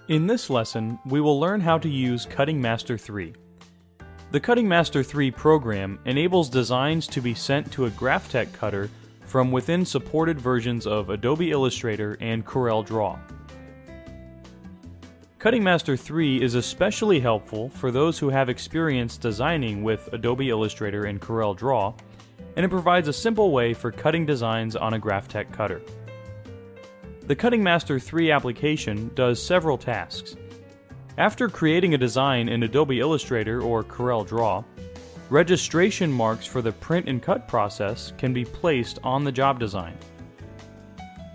In this lesson, we will learn how to use Cutting Master 3. The Cutting Master 3 program enables designs to be sent to a Graphtec cutter from within supported versions of Adobe Illustrator and Corel Draw. Cutting Master 3 is especially helpful for those who have experience designing with Adobe Illustrator and Corel Draw, and it provides a simple way for cutting designs on a Graphtec cutter. The Cutting Master 3 application does several tasks. After creating a design in Adobe Illustrator or Corel Draw, registration marks for the print and cut process can be placed on the job design.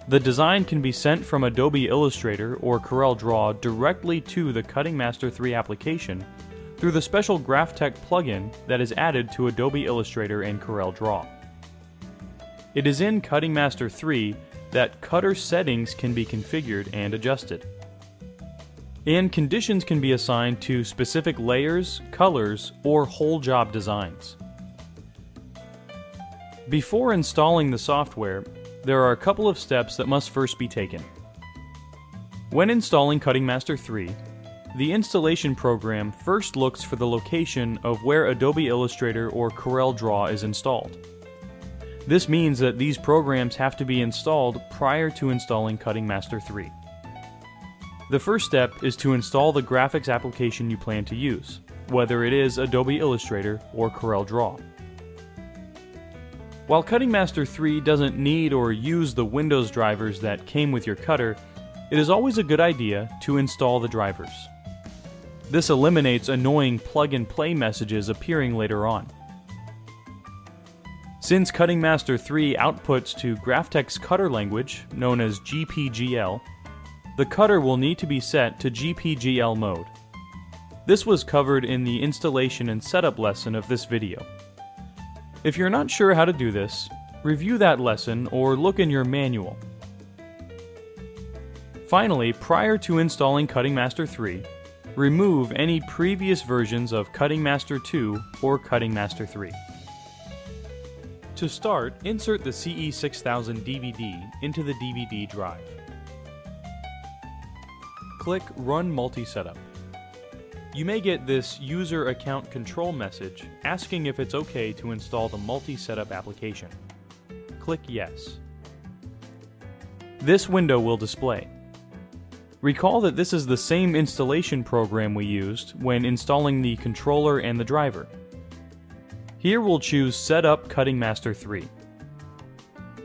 The design can be sent from Adobe Illustrator or Corel Draw directly to the Cutting Master 3 application through the special Graphtec plugin that is added to Adobe Illustrator and Corel Draw. It is in Cutting Master 3 that cutter settings can be configured and adjusted. And conditions can be assigned to specific layers, colors, or whole job designs. Before installing the software, there are a couple of steps that must first be taken. When installing Cutting Master 3, the installation program first looks for the location of where Adobe Illustrator or Corel Draw is installed. This means that these programs have to be installed prior to installing Cutting Master 3. The first step is to install the graphics application you plan to use, whether it is Adobe Illustrator or Corel Draw. While Cutting Master 3 doesn't need or use the Windows drivers that came with your cutter, it is always a good idea to install the drivers. This eliminates annoying plug-and-play messages appearing later on. Since Cutting Master 3 outputs to Graphtec's cutter language, known as GPGL, the cutter will need to be set to GPGL mode. This was covered in the installation and setup lesson of this video. If you're not sure how to do this, review that lesson or look in your manual. Finally, prior to installing Cutting Master 3, remove any previous versions of Cutting Master 2 or Cutting Master 3. To start, insert the CE6000 DVD into the DVD drive. Click Run Multi-Setup. You may get this User Account Control message asking if it's okay to install the multi-setup application. Click Yes. This window will display. Recall that this is the same installation program we used when installing the controller and the driver. Here we'll choose Set Up Cutting Master 3.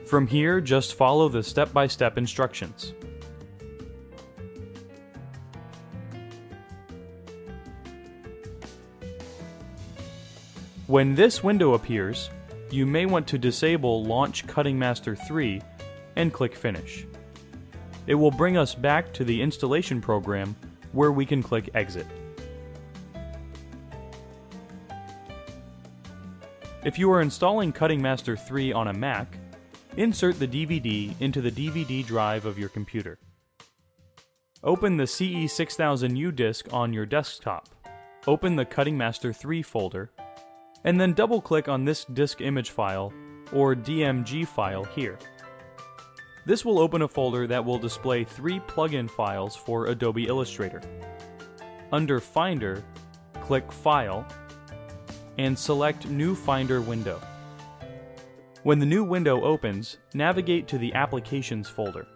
From here, just follow the step-by-step instructions. When this window appears, you may want to disable Launch Cutting Master 3 and click Finish. It will bring us back to the installation program where we can click Exit. If you are installing Cutting Master 3 on a Mac, insert the DVD into the DVD drive of your computer. Open the CE6000U disk on your desktop. Open the Cutting Master 3 folder, and then double-click on this disk image file, or DMG file here. This will open a folder that will display 3 plugin files for Adobe Illustrator. Under Finder, click File, and select New Finder window. When the new window opens, navigate to the Applications folder.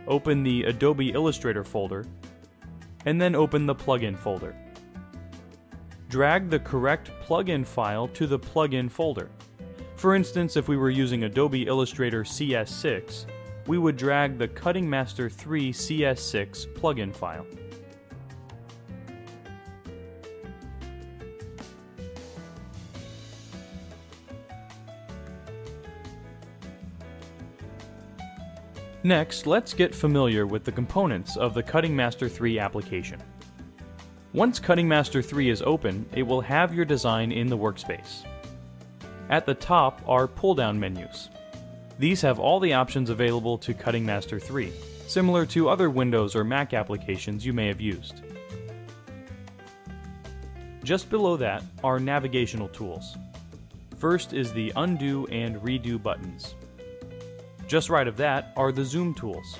Open the Adobe Illustrator folder, and then open the Plugin folder. Drag the correct plugin file to the plugin folder. For instance, if we were using Adobe Illustrator CS6, we would drag the Cutting Master 3 CS6 plugin file. Next, let's get familiar with the components of the Cutting Master 3 application. Once Cutting Master 3 is open, it will have your design in the workspace. At the top are pull-down menus. These have all the options available to Cutting Master 3, similar to other Windows or Mac applications you may have used. Just below that are navigational tools. First is the undo and redo buttons. Just right of that are the zoom tools.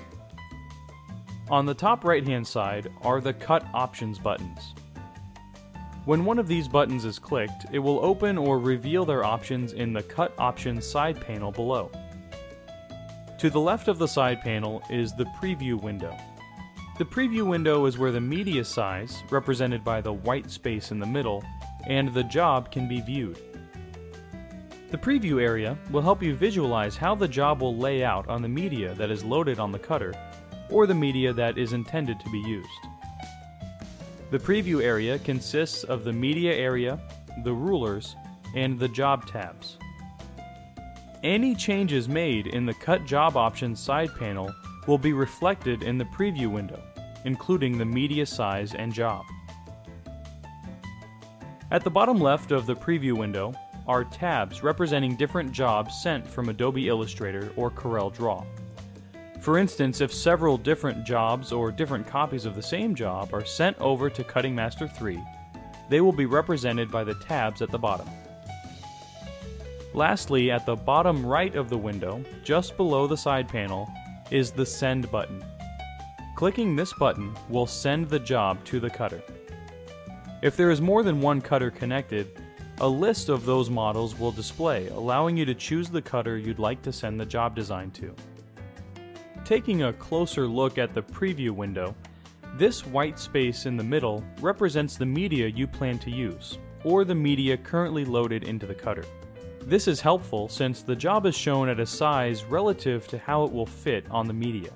On the top right-hand side are the cut options buttons. When one of these buttons is clicked, it will open or reveal their options in the cut options side panel below. To the left of the side panel is the preview window. The preview window is where the media size, represented by the white space in the middle, and the job can be viewed. The preview area will help you visualize how the job will lay out on the media that is loaded on the cutter, or the media that is intended to be used. The preview area consists of the media area, the rulers, and the job tabs. Any changes made in the Cut Job Options side panel will be reflected in the preview window, including the media size and job. At the bottom left of the preview window are tabs representing different jobs sent from Adobe Illustrator or Corel Draw. For instance, if several different jobs or different copies of the same job are sent over to Cutting Master 3, they will be represented by the tabs at the bottom. Lastly, at the bottom right of the window, just below the side panel, is the Send button. Clicking this button will send the job to the cutter. If there is more than one cutter connected, a list of those models will display, allowing you to choose the cutter you'd like to send the job design to. Taking a closer look at the preview window, this white space in the middle represents the media you plan to use, or the media currently loaded into the cutter. This is helpful since the job is shown at a size relative to how it will fit on the media.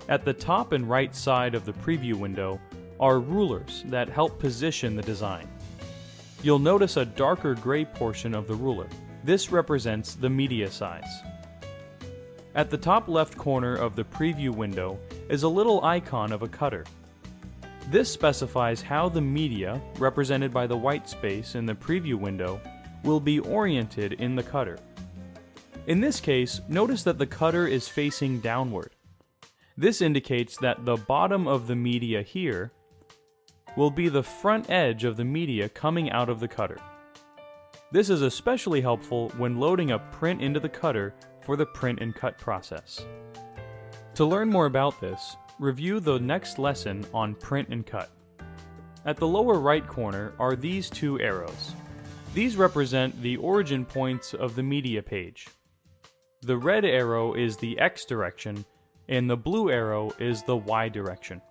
At the top and right side of the preview window are rulers that help position the design. You'll notice a darker gray portion of the ruler. This represents the media size. At the top left corner of the preview window is a little icon of a cutter. This specifies how the media, represented by the white space in the preview window, will be oriented in the cutter. In this case, notice that the cutter is facing downward. This indicates that the bottom of the media here will be the front edge of the media coming out of the cutter. This is especially helpful when loading a print into the cutter for the print and cut process. To learn more about this, review the next lesson on print and cut. At the lower right corner are these two arrows. These represent the origin points of the media page. The red arrow is the X direction, and the blue arrow is the Y direction.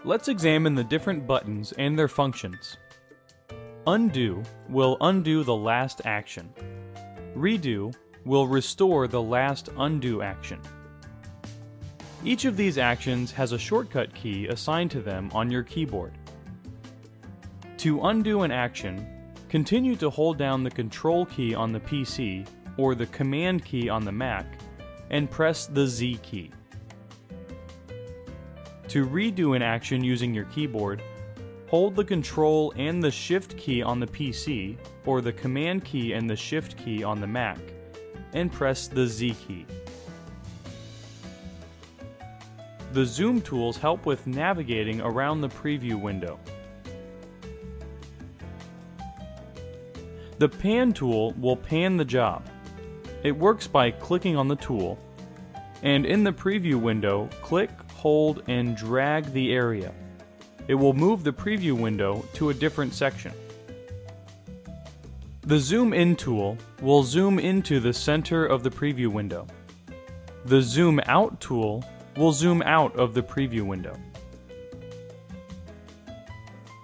Let's examine the different buttons and their functions. Undo will undo the last action. Redo will restore the last undo action. Each of these actions has a shortcut key assigned to them on your keyboard. To undo an action, continue to hold down the Control key on the PC or the Command key on the Mac and press the Z key. To redo an action using your keyboard, hold the Control and the Shift key on the PC or the Command key and the Shift key on the Mac and press the Z key. The zoom tools help with navigating around the preview window. The pan tool will pan the job. It works by clicking on the tool, and in the preview window, click, hold, and drag the area. It will move the preview window to a different section. The zoom in tool will zoom into the center of the preview window. The zoom out tool will zoom out of the preview window.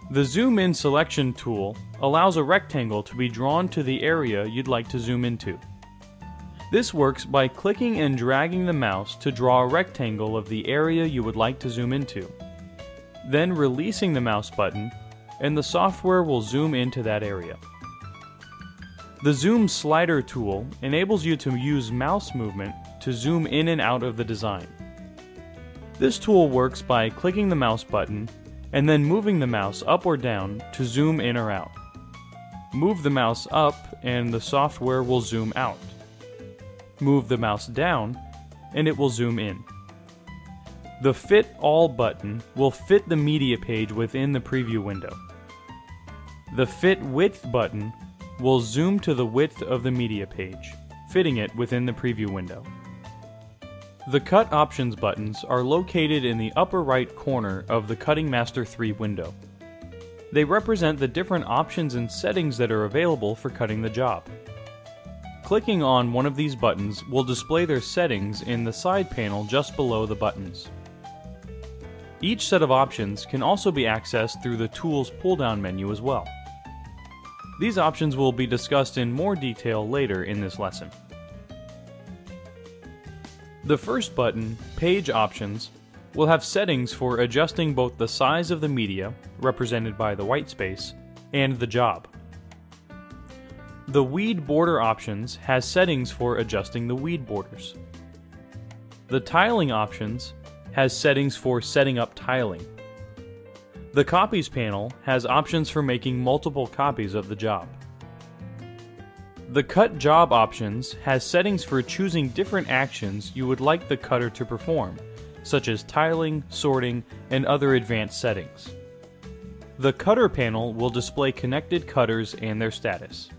The Zoom In Selection tool allows a rectangle to be drawn to the area you'd like to zoom into. This works by clicking and dragging the mouse to draw a rectangle of the area you would like to zoom into. Then releasing the mouse button, and the software will zoom into that area. The Zoom Slider tool enables you to use mouse movement to zoom in and out of the design. This tool works by clicking the mouse button and then moving the mouse up or down to zoom in or out. Move the mouse up and the software will zoom out. Move the mouse down and it will zoom in. The Fit All button will fit the media page within the preview window. The Fit Width button will zoom to the width of the media page, fitting it within the preview window. The Cut Options buttons are located in the upper right corner of the Cutting Master 3 window. They represent the different options and settings that are available for cutting the job. Clicking on one of these buttons will display their settings in the side panel just below the buttons. Each set of options can also be accessed through the Tools pull-down menu as well. These options will be discussed in more detail later in this lesson. The first button, Page Options, will have settings for adjusting both the size of the media, represented by the white space, and the job. The Weed Border Options has settings for adjusting the weed borders. The Tiling Options has settings for setting up tiling. The Copies panel has options for making multiple copies of the job. The Cut Job Options has settings for choosing different actions you would like the cutter to perform, such as tiling, sorting, and other advanced settings. The Cutter panel will display connected cutters and their status.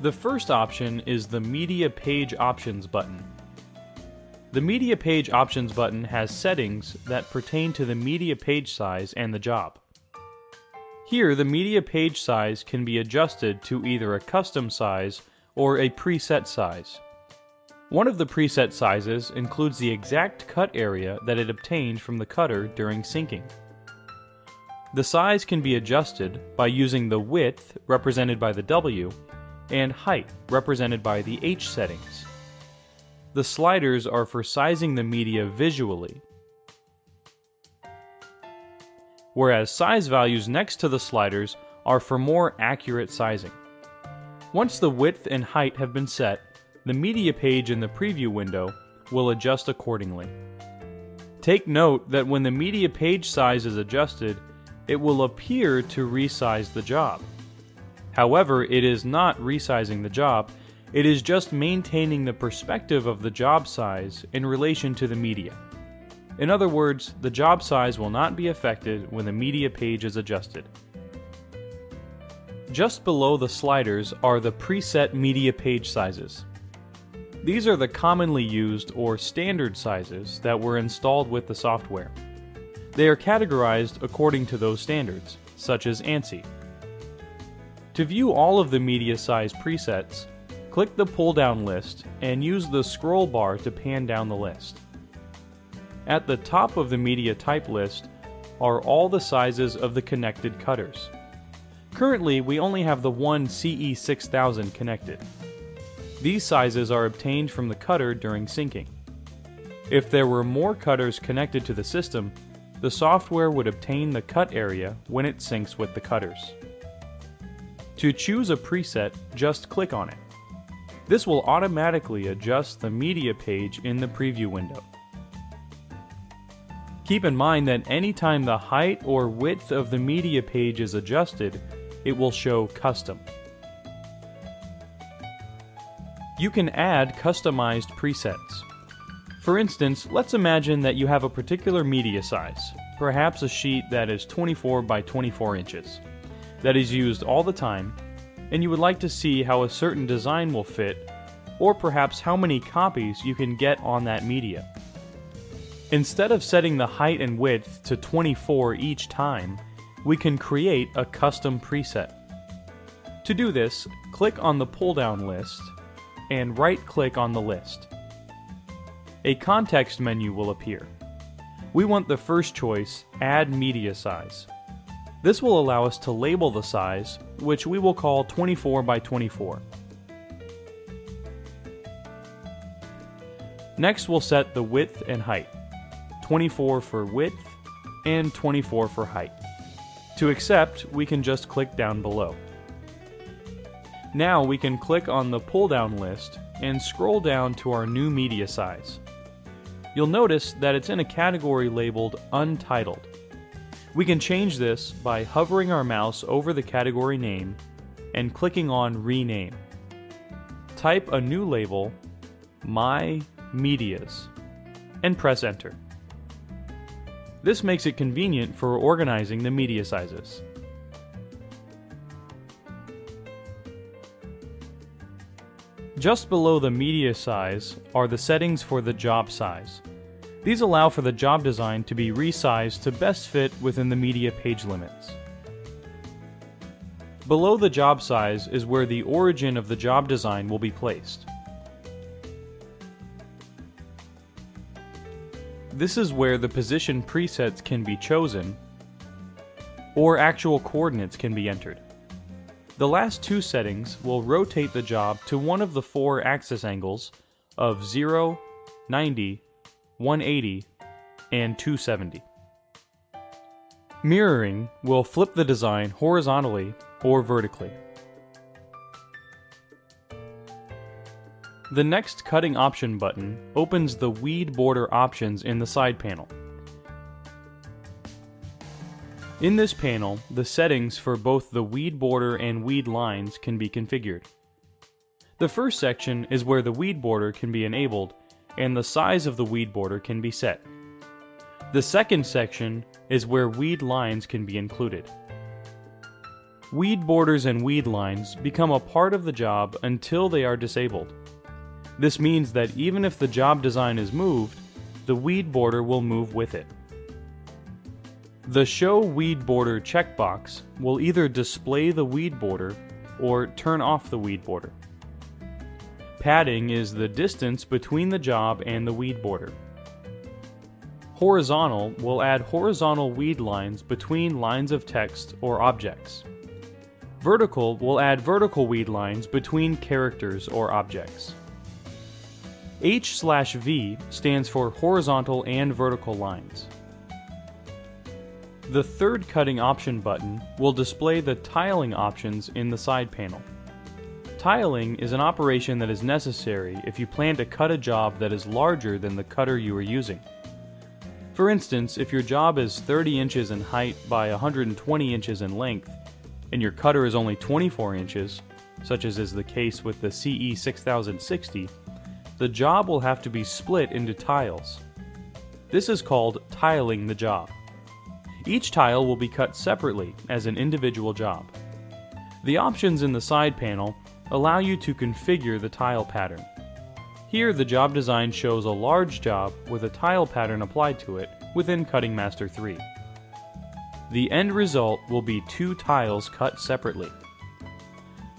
The first option is the Media Page Options button. The Media Page Options button has settings that pertain to the media page size and the job. Here, the media page size can be adjusted to either a custom size or a preset size. One of the preset sizes includes the exact cut area that it obtained from the cutter during sinking. The size can be adjusted by using the width, represented by the W, and height, represented by the H settings. The sliders are for sizing the media visually, whereas size values next to the sliders are for more accurate sizing. Once the width and height have been set, the media page in the preview window will adjust accordingly. Take note that when the media page size is adjusted, it will appear to resize the job. However, it is not resizing the job, it is just maintaining the perspective of the job size in relation to the media. In other words, the job size will not be affected when the media page is adjusted. Just below the sliders are the preset media page sizes. These are the commonly used or standard sizes that were installed with the software. They are categorized according to those standards, such as ANSI. To view all of the media size presets, click the pull-down list and use the scroll bar to pan down the list. At the top of the media type list are all the sizes of the connected cutters. Currently, we only have the one CE6000 connected. These sizes are obtained from the cutter during sinking. If there were more cutters connected to the system, the software would obtain the cut area when it syncs with the cutters. To choose a preset, just click on it. This will automatically adjust the media page in the preview window. Keep in mind that anytime the height or width of the media page is adjusted, it will show Custom. You can add customized presets. For instance, let's imagine that you have a particular media size, perhaps a sheet that is 24 by 24 inches, that is used all the time, and you would like to see how a certain design will fit, or perhaps how many copies you can get on that media. Instead of setting the height and width to 24 each time, we can create a custom preset. To do this, click on the pull-down list and right-click on the list. A context menu will appear. We want the first choice, Add Media Size. This will allow us to label the size, which we will call 24 by 24. Next, we'll set the width and height, 24 for width and 24 for height. To accept, we can just click down below. Now we can click on the pull-down list and scroll down to our new media size. You'll notice that it's in a category labeled Untitled. We can change this by hovering our mouse over the category name and clicking on Rename. Type a new label, My Medias, and press Enter. This makes it convenient for organizing the media sizes. Just below the media size are the settings for the job size. These allow for the job design to be resized to best fit within the media page limits. Below the job size is where the origin of the job design will be placed. This is where the position presets can be chosen, or actual coordinates can be entered. The last two settings will rotate the job to one of the four axis angles of 0, 90, 180, and 270. Mirroring will flip the design horizontally or vertically. The next cutting option button opens the weed border options in the side panel. In this panel, the settings for both the weed border and weed lines can be configured. The first section is where the weed border can be enabled and the size of the weed border can be set. The second section is where weed lines can be included. Weed borders and weed lines become a part of the job until they are disabled. This means that even if the job design is moved, the weed border will move with it. The Show Weed Border checkbox will either display the weed border or turn off the weed border. Padding is the distance between the job and the weed border. Horizontal will add horizontal weed lines between lines of text or objects. Vertical will add vertical weed lines between characters or objects. H/V stands for horizontal and vertical lines. The third cutting option button will display the tiling options in the side panel. Tiling is an operation that is necessary if you plan to cut a job that is larger than the cutter you are using. For instance, if your job is 30 inches in height by 120 inches in length, and your cutter is only 24 inches, such as is the case with the CE6060, the job will have to be split into tiles. This is called tiling the job. Each tile will be cut separately as an individual job. The options in the side panel allow you to configure the tile pattern. Here the job design shows a large job with a tile pattern applied to it within Cutting Master 3. The end result will be two tiles cut separately.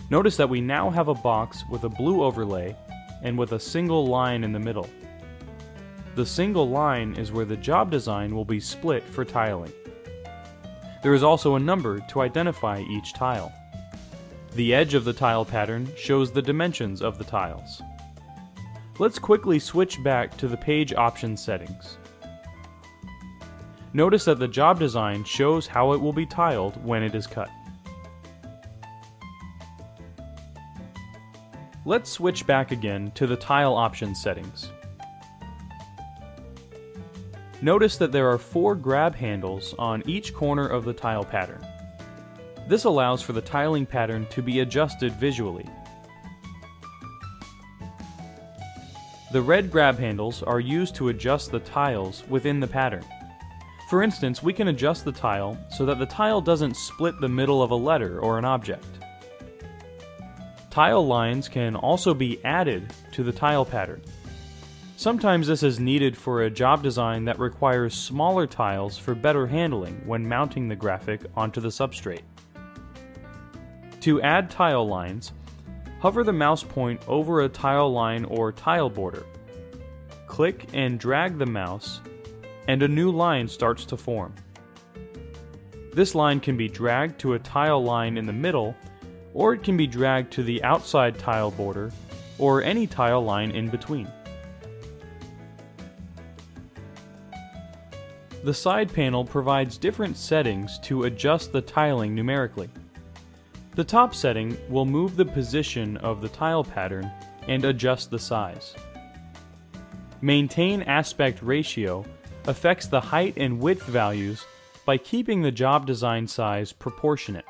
Notice that we now have a box with a blue overlay and with a single line in the middle. The single line is where the job design will be split for tiling. There is also a number to identify each tile. The edge of the tile pattern shows the dimensions of the tiles. Let's quickly switch back to the page options settings. Notice that the job design shows how it will be tiled when it is cut. Let's switch back again to the tile options settings. Notice that there are 4 grab handles on each corner of the tile pattern. This allows for the tiling pattern to be adjusted visually. The red grab handles are used to adjust the tiles within the pattern. For instance, we can adjust the tile so that the tile doesn't split the middle of a letter or an object. Tile lines can also be added to the tile pattern. Sometimes this is needed for a job design that requires smaller tiles for better handling when mounting the graphic onto the substrate. To add tile lines, hover the mouse point over a tile line or tile border. Click and drag the mouse, and a new line starts to form. This line can be dragged to a tile line in the middle, or it can be dragged to the outside tile border, or any tile line in between. The side panel provides different settings to adjust the tiling numerically. The top setting will move the position of the tile pattern and adjust the size. Maintain aspect ratio affects the height and width values by keeping the job design size proportionate.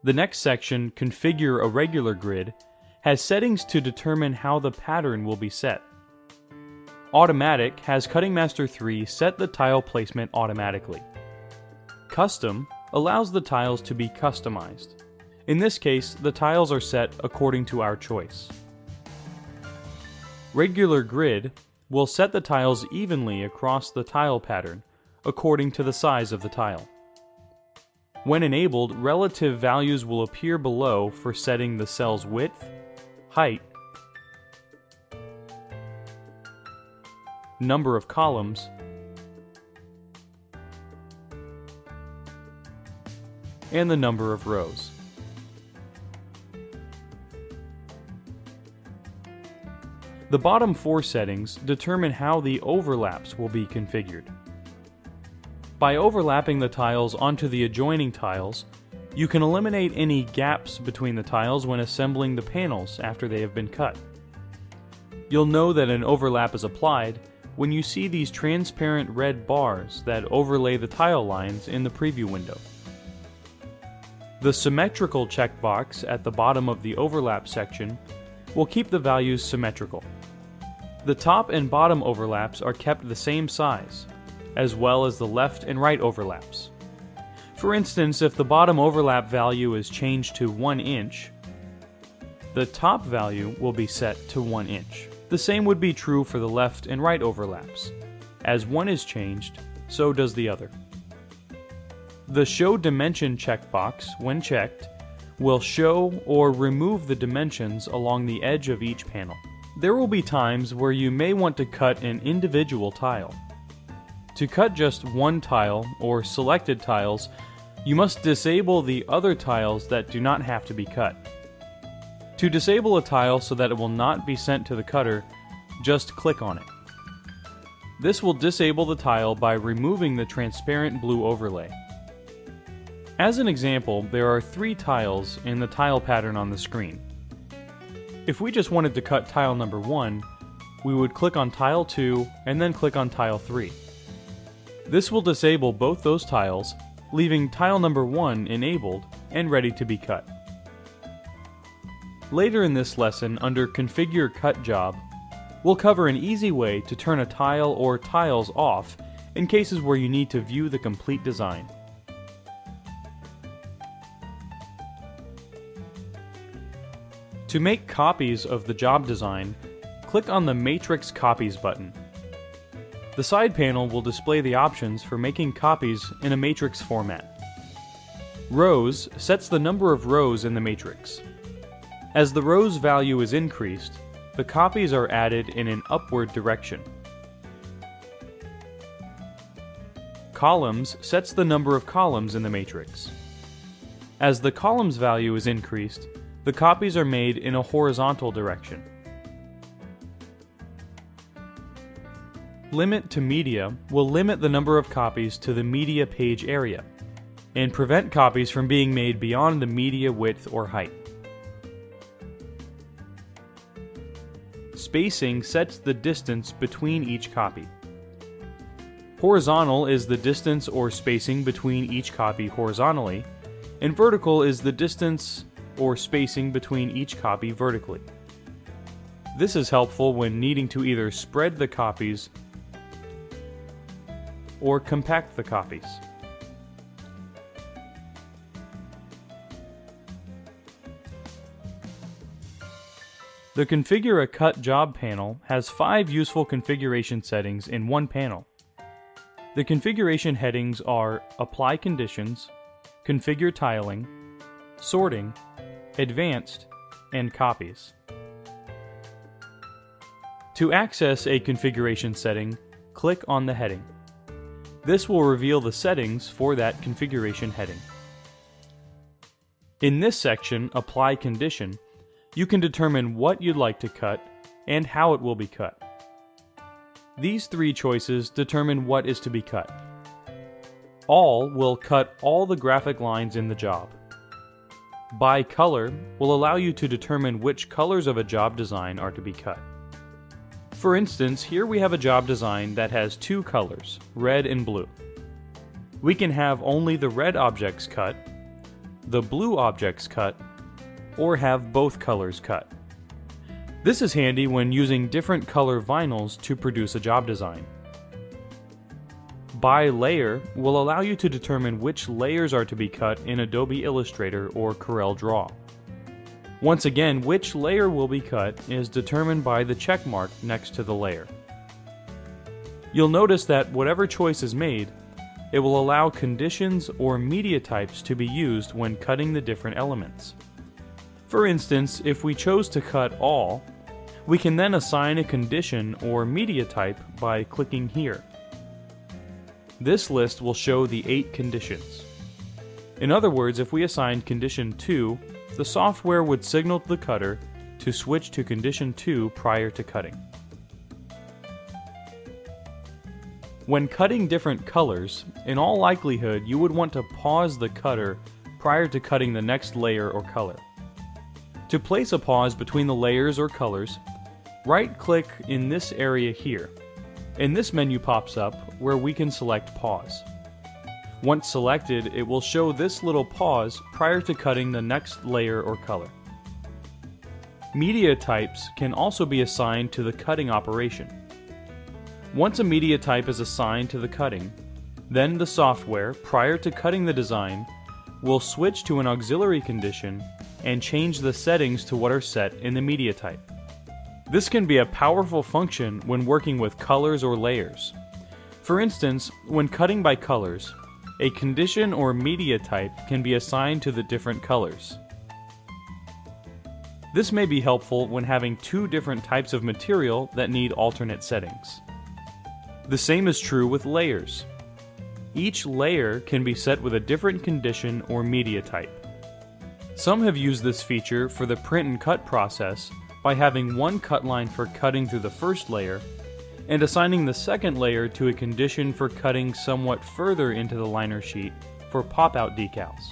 The next section, Configure a Regular Grid, has settings to determine how the pattern will be set. Automatic has Cutting Master 3 set the tile placement automatically. Custom allows the tiles to be customized. In this case, the tiles are set according to our choice. Regular Grid will set the tiles evenly across the tile pattern according to the size of the tile. When enabled, relative values will appear below for setting the cell's width, height, number of columns, and the number of rows. The bottom 4 settings determine how the overlaps will be configured. By overlapping the tiles onto the adjoining tiles, you can eliminate any gaps between the tiles when assembling the panels after they have been cut. You'll know that an overlap is applied when you see these transparent red bars that overlay the tile lines in the preview window. The symmetrical checkbox at the bottom of the overlap section will keep the values symmetrical. The top and bottom overlaps are kept the same size, as well as the left and right overlaps. For instance, if the bottom overlap value is changed to 1 inch, the top value will be set to 1 inch. The same would be true for the left and right overlaps. As one is changed, so does the other. The Show Dimension checkbox, when checked, will show or remove the dimensions along the edge of each panel. There will be times where you may want to cut an individual tile. To cut just one tile or selected tiles, you must disable the other tiles that do not have to be cut. To disable a tile so that it will not be sent to the cutter, just click on it. This will disable the tile by removing the transparent blue overlay. As an example, there are 3 tiles in the tile pattern on the screen. If we just wanted to cut tile number 1, we would click on tile 2 and then click on tile 3. This will disable both those tiles, leaving tile number 1 enabled and ready to be cut. Later in this lesson, under Configure Cut Job, we'll cover an easy way to turn a tile or tiles off in cases where you need to view the complete design. To make copies of the job design, click on the Matrix Copies button. The side panel will display the options for making copies in a matrix format. Rows sets the number of rows in the matrix. As the rows value is increased, the copies are added in an upward direction. Columns sets the number of columns in the matrix. As the columns value is increased, the copies are made in a horizontal direction. Limit to Media will limit the number of copies to the media page area, and prevent copies from being made beyond the media width or height. Spacing sets the distance between each copy. Horizontal is the distance or spacing between each copy horizontally, and vertical is the distance or spacing between each copy vertically. This is helpful when needing to either spread the copies or compact the copies. The Configure a Cut Job panel has 5 useful configuration settings in one panel. The configuration headings are Apply Conditions, Configure Tiling, Sorting, Advanced, and Copies. To access a configuration setting, click on the heading. This will reveal the settings for that configuration heading. In this section, Apply Condition, you can determine what you'd like to cut and how it will be cut. These 3 choices determine what is to be cut. All will cut all the graphic lines in the job. By color will allow you to determine which colors of a job design are to be cut. For instance, here we have a job design that has 2 colors, red and blue. We can have only the red objects cut, the blue objects cut, or have both colors cut. This is handy when using different color vinyls to produce a job design. By layer will allow you to determine which layers are to be cut in Adobe Illustrator or Corel Draw. Once again, which layer will be cut is determined by the check mark next to the layer. You'll notice that whatever choice is made, it will allow conditions or media types to be used when cutting the different elements. For instance, if we chose to cut all, we can then assign a condition or media type by clicking here. This list will show the 8 conditions. In other words, if we assigned condition 2, the software would signal to the cutter to switch to condition 2 prior to cutting. When cutting different colors, in all likelihood you would want to pause the cutter prior to cutting the next layer or color. To place a pause between the layers or colors, right-click in this area here, and this menu pops up where we can select Pause. Once selected, it will show this little pause prior to cutting the next layer or color. Media types can also be assigned to the cutting operation. Once a media type is assigned to the cutting, then the software, prior to cutting the design, will switch to an auxiliary condition and change the settings to what are set in the media type. This can be a powerful function when working with colors or layers. For instance, when cutting by colors, a condition or media type can be assigned to the different colors. This may be helpful when having 2 different types of material that need alternate settings. The same is true with layers. Each layer can be set with a different condition or media type. Some have used this feature for the print and cut process by having one cut line for cutting through the first layer and assigning the second layer to a condition for cutting somewhat further into the liner sheet for pop-out decals.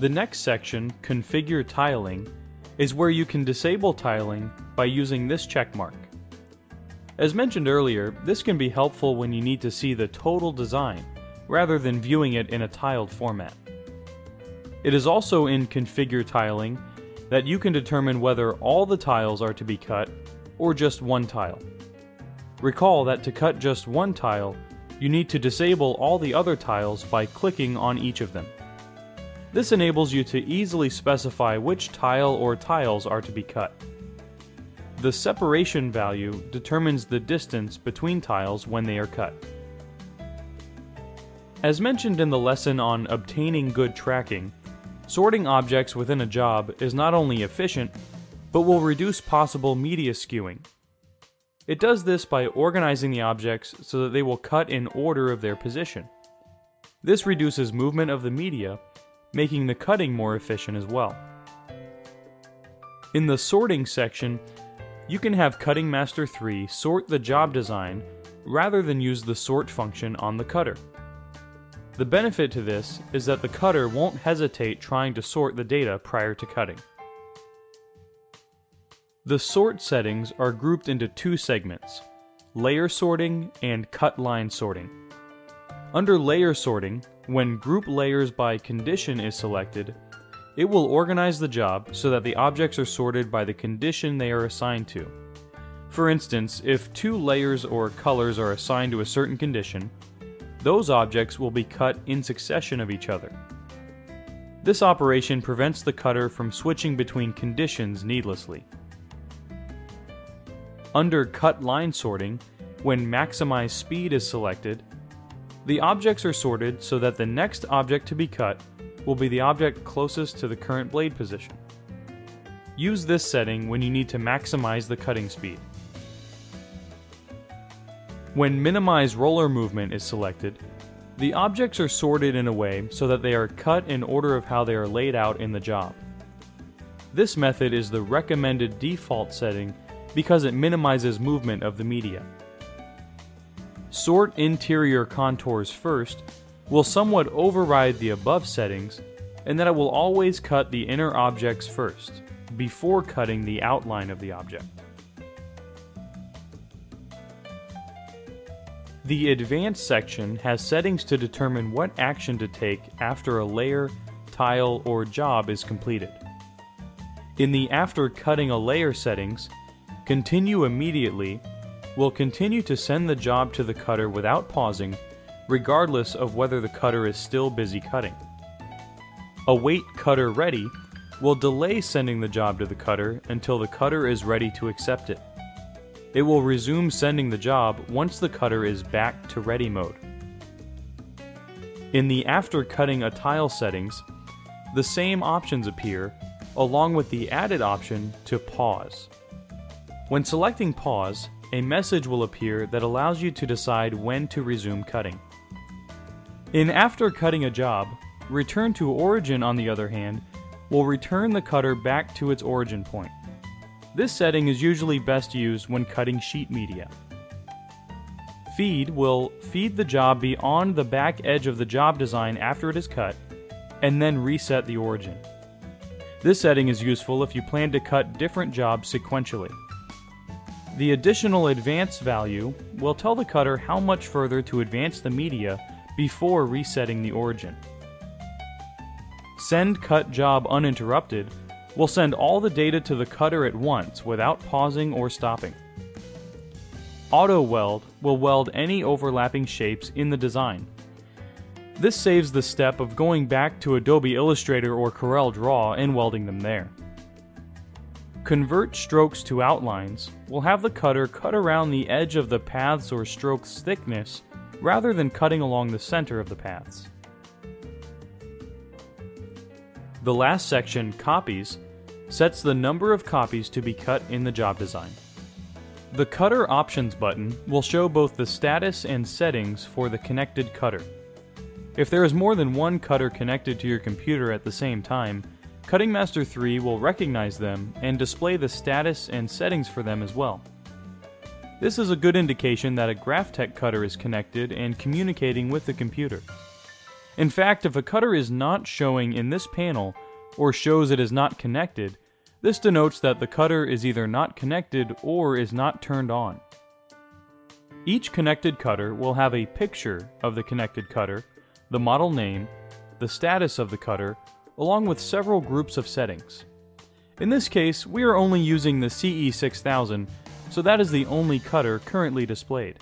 The next section, Configure Tiling, is where you can disable tiling by using this check mark. As mentioned earlier, this can be helpful when you need to see the total design rather than viewing it in a tiled format. It is also in Configure Tiling that you can determine whether all the tiles are to be cut or just one tile. Recall that to cut just one tile, you need to disable all the other tiles by clicking on each of them. This enables you to easily specify which tile or tiles are to be cut. The separation value determines the distance between tiles when they are cut. As mentioned in the lesson on obtaining good tracking, sorting objects within a job is not only efficient, but will reduce possible media skewing. It does this by organizing the objects so that they will cut in order of their position. This reduces movement of the media, making the cutting more efficient as well. In the sorting section, you can have Cutting Master 3 sort the job design rather than use the sort function on the cutter. The benefit to this is that the cutter won't hesitate trying to sort the data prior to cutting. The sort settings are grouped into 2 segments, layer sorting and cut line sorting. Under layer sorting, when Group Layers by Condition is selected, it will organize the job so that the objects are sorted by the condition they are assigned to. For instance, if 2 layers or colors are assigned to a certain condition, those objects will be cut in succession of each other. This operation prevents the cutter from switching between conditions needlessly. Under Cut Line Sorting, when Maximize Speed is selected, the objects are sorted so that the next object to be cut will be the object closest to the current blade position. Use this setting when you need to maximize the cutting speed. When Minimize Roller Movement is selected, the objects are sorted in a way so that they are cut in order of how they are laid out in the job. This method is the recommended default setting because it minimizes movement of the media. Sort Interior Contours first will somewhat override the above settings in that it will always cut the inner objects first, before cutting the outline of the object. The Advanced section has settings to determine what action to take after a layer, tile, or job is completed. In the After Cutting a Layer settings, Continue Immediately will continue to send the job to the cutter without pausing, regardless of whether the cutter is still busy cutting. Await Cutter Ready will delay sending the job to the cutter until the cutter is ready to accept it. It will resume sending the job once the cutter is back to ready mode. In the After Cutting a Tile settings, the same options appear, along with the added option to pause. When selecting pause, a message will appear that allows you to decide when to resume cutting. In After Cutting a Job, Return to Origin, on the other hand, will return the cutter back to its origin point. This setting is usually best used when cutting sheet media. Feed will feed the job beyond the back edge of the job design after it is cut, and then reset the origin. This setting is useful if you plan to cut different jobs sequentially. The additional advance value will tell the cutter how much further to advance the media before resetting the origin. Send Cut Job Uninterrupted will send all the data to the cutter at once without pausing or stopping. Auto Weld will weld any overlapping shapes in the design. This saves the step of going back to Adobe Illustrator or Corel Draw and welding them there. Convert Strokes to Outlines will have the cutter cut around the edge of the paths or strokes thickness rather than cutting along the center of the paths. The last section, Copies, sets the number of copies to be cut in the job design. The Cutter Options button will show both the status and settings for the connected cutter. If there is more than one cutter connected to your computer at the same time, Cutting Master 3 will recognize them and display the status and settings for them as well. This is a good indication that a Graphtec cutter is connected and communicating with the computer. In fact, if a cutter is not showing in this panel or shows it is not connected, this denotes that the cutter is either not connected or is not turned on. Each connected cutter will have a picture of the connected cutter, the model name, the status of the cutter, along with several groups of settings. In this case, we are only using the CE6000, so that is the only cutter currently displayed.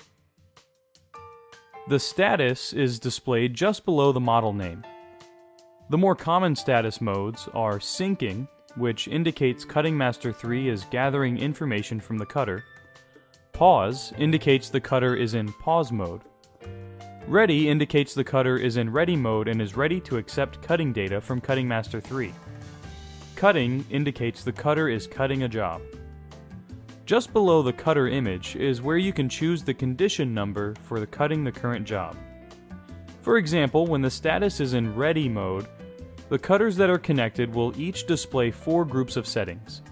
The status is displayed just below the model name. The more common status modes are Syncing, which indicates Cutting Master 3 is gathering information from the cutter. Pause indicates the cutter is in pause mode. Ready indicates the cutter is in ready mode and is ready to accept cutting data from Cutting Master 3. Cutting indicates the cutter is cutting a job. Just below the cutter image is where you can choose the condition number for cutting the current job. For example, when the status is in ready mode, the cutters that are connected will each display 4 groups of settings: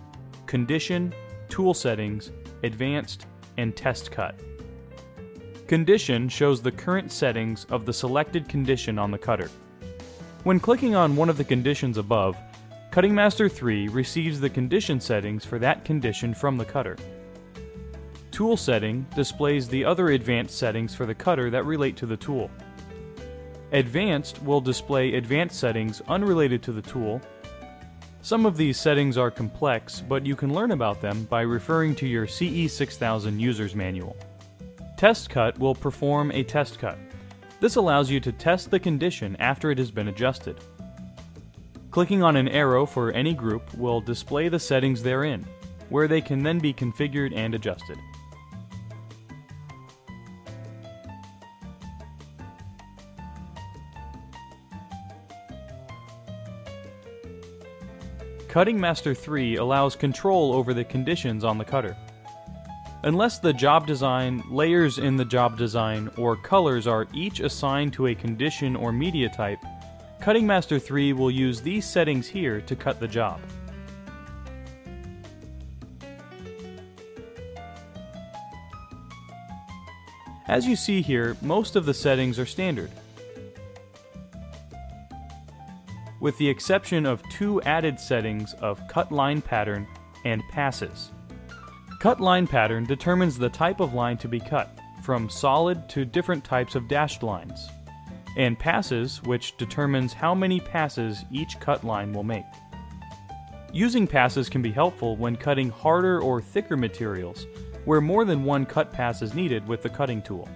Condition, Tool Settings, Advanced, and Test Cut. Condition shows the current settings of the selected condition on the cutter. When clicking on one of the conditions above, Cutting Master 3 receives the condition settings for that condition from the cutter. Tool Setting displays the other advanced settings for the cutter that relate to the tool. Advanced will display advanced settings unrelated to the tool. Some of these settings are complex, but you can learn about them by referring to your CE6000 User's Manual. Test Cut will perform a test cut. This allows you to test the condition after it has been adjusted. Clicking on an arrow for any group will display the settings therein, where they can then be configured and adjusted. Cutting Master 3 allows control over the conditions on the cutter. Unless the job design, layers in the job design, or colors are each assigned to a condition or media type, Cutting Master 3 will use these settings here to cut the job. As you see here, most of the settings are standard, with the exception of 2 added settings of Cut Line Pattern and Passes. Cut Line Pattern determines the type of line to be cut. from solid to different types of dashed lines, and passes, which determines how many passes each cut line will make. Using passes can be helpful when cutting harder or thicker materials, where more than one cut pass is needed with the cutting tool.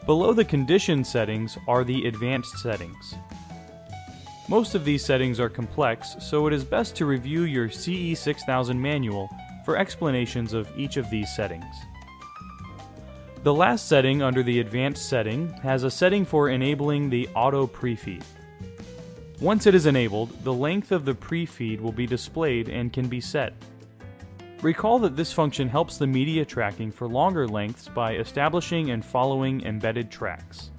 Below the condition settings are the advanced settings. Most of these settings are complex, so it is best to review your CE6000 manual for explanations of each of these settings. The last setting under the advanced setting has a setting for enabling the auto pre-feed. Once it is enabled, the length of the pre-feed will be displayed and can be set. Recall that this function helps the media tracking for longer lengths by establishing and following embedded tracks.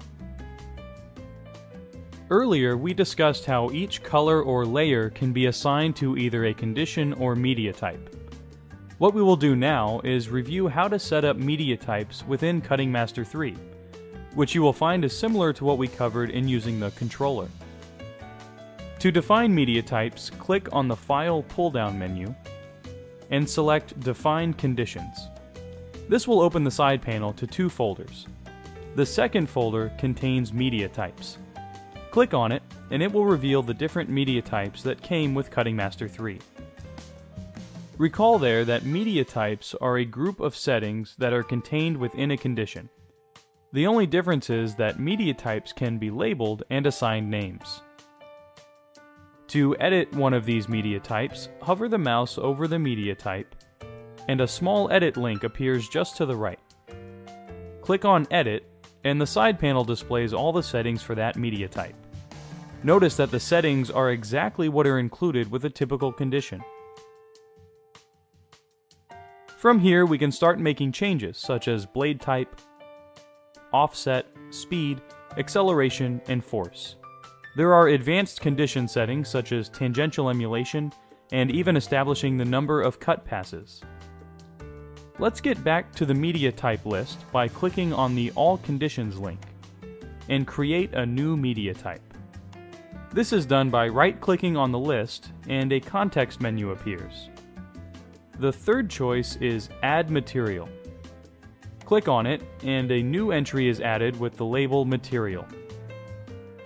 Earlier, we discussed how each color or layer can be assigned to either a condition or media type. What we will do now is review how to set up media types within Cutting Master 3, which you will find is similar to what we covered in using the controller. To define media types, click on the File pull-down menu and select Define Conditions. This will open the side panel to two folders. The second folder contains media types. Click on it and it will reveal the different media types that came with Cutting Master 3. Recall there that media types are a group of settings that are contained within a condition. The only difference is that media types can be labeled and assigned names. To edit one of these media types, hover the mouse over the media type, and a small edit link appears just to the right. Click on Edit, and the side panel displays all the settings for that media type. Notice that the settings are exactly what are included with a typical condition. From here, we can start making changes such as blade type, offset, speed, acceleration, and force. There are advanced condition settings such as tangential emulation and even establishing the number of cut passes. Let's get back to the media type list by clicking on the All Conditions link and create a new media type. This is done by right-clicking on the list and a context menu appears. The third choice is Add Material. Click on it and a new entry is added with the label Material.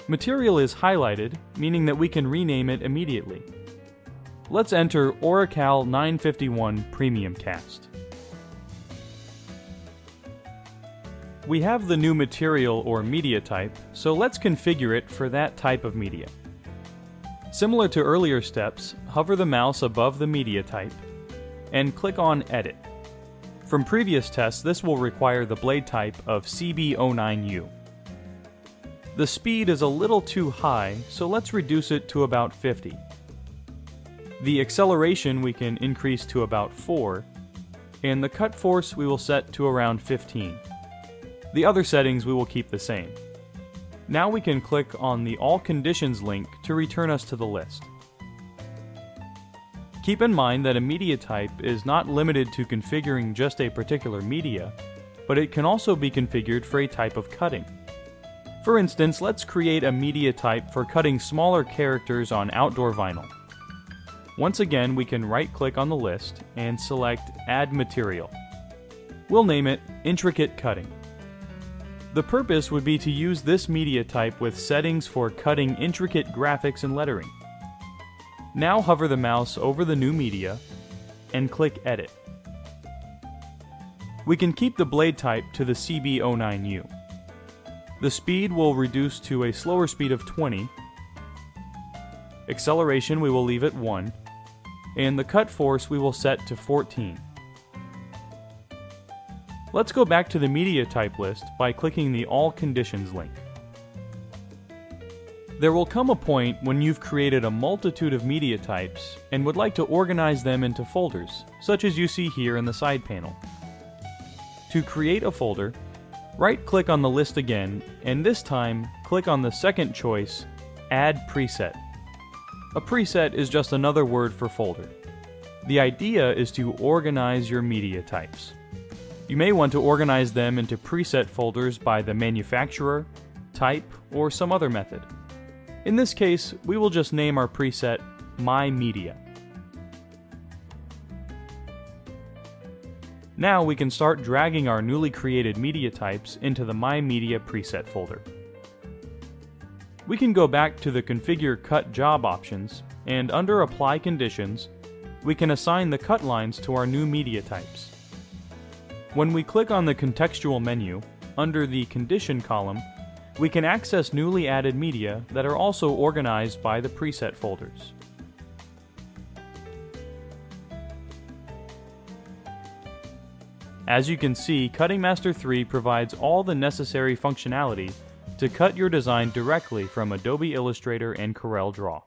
Material is highlighted, meaning that we can rename it immediately. Let's enter Oracal 951 Premium Cast. We have the new material or media type, so let's configure it for that type of media. Similar to earlier steps, hover the mouse above the media type and click on Edit. From previous tests, this will require the blade type of CB09U. The speed is a little too high, so let's reduce it to about 50. The acceleration we can increase to about 4, and the cut force we will set to around 15. The other settings we will keep the same. Now we can click on the All Conditions link to return us to the list. Keep in mind that a media type is not limited to configuring just a particular media, but it can also be configured for a type of cutting. For instance, let's create a media type for cutting smaller characters on outdoor vinyl. Once again, we can right-click on the list and select Add Material. We'll name it Intricate Cutting. The purpose would be to use this media type with settings for cutting intricate graphics and lettering. Now hover the mouse over the new media and click Edit. We can keep the blade type to the CB09U. The speed will reduce to a slower speed of 20. Acceleration we will leave at 1. And the cut force we will set to 14. Let's go back to the media type list by clicking the All Conditions link. There will come a point when you've created a multitude of media types and would like to organize them into folders, such as you see here in the side panel. To create a folder, right-click on the list again, and this time click on the second choice, Add Preset. A preset is just another word for folder. The idea is to organize your media types. You may want to organize them into preset folders by the manufacturer, type, or some other method. In this case, we will just name our preset My Media. Now we can start dragging our newly created media types into the My Media preset folder. We can go back to the Configure Cut Job options, and under Apply Conditions, we can assign the cut lines to our new media types. When we click on the contextual menu, under the Condition column, we can access newly added media that are also organized by the preset folders. As you can see, Cutting Master 3 provides all the necessary functionality to cut your design directly from Adobe Illustrator and CorelDRAW.